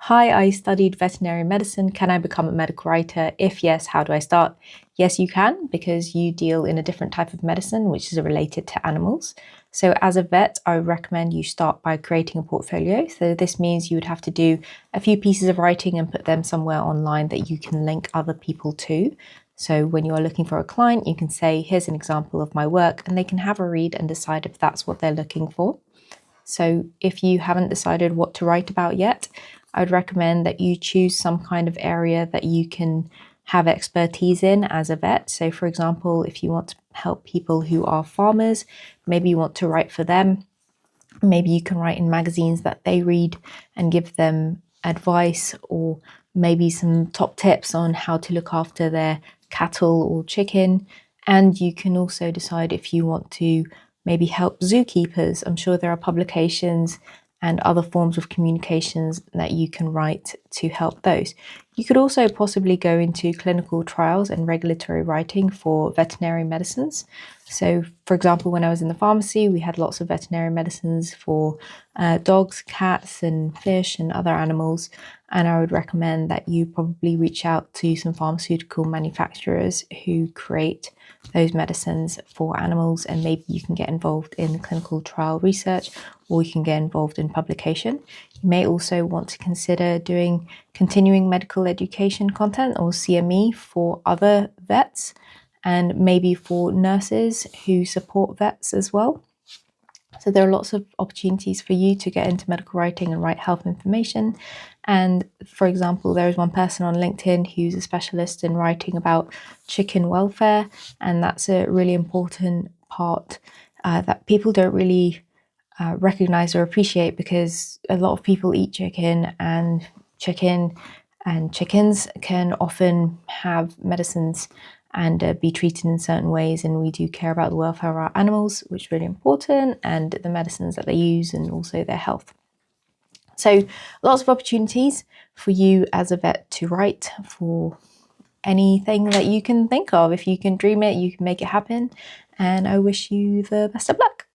Hi, I studied veterinary medicine. Can I become a medical writer? If yes, how do I start? Yes, you can, because you deal in a different type of medicine, which is related to animals. So, as a vet, I would recommend you start by creating a portfolio. So, this means you would have to do a few pieces of writing and put them somewhere online that you can link other people to. So, when you are looking for a client, you can say, here's an example of my work, and they can have a read and decide if that's what they're looking for. So if you haven't decided what to write about yet, I would recommend that you choose some kind of area that you can have expertise in as a vet. So for example, if you want to help people who are farmers, maybe you want to write for them. Maybe you can write in magazines that they read and give them advice, or maybe some top tips on how to look after their cattle or chicken. And you can also decide if you want to maybe help zookeepers. I'm sure there are publications and other forms of communications that you can write to help those. You could also possibly go into clinical trials and regulatory writing for veterinary medicines. So, for example, when I was in the pharmacy, we had lots of veterinary medicines for dogs, cats, and fish and other animals. And I would recommend that you probably reach out to some pharmaceutical manufacturers who create those medicines for animals, and maybe you can get involved in clinical trial research, or you can get involved in publication. You may also want to consider doing continuing medical education content, or CME, for other vets, and maybe for nurses who support vets as well. So there are lots of opportunities for you to get into medical writing and write health information. And for example, there is one person on LinkedIn who's a specialist in writing about chicken welfare, and that's a really important part that people don't really recognize or appreciate, because a lot of people eat chicken and chickens can often have medicines and be treated in certain ways, and we do care about the welfare of our animals, which is really important, and the medicines that they use and also their health. So lots of opportunities for you as a vet to write for anything that you can think of. If you can dream it, you can make it happen, and I wish you the best of luck.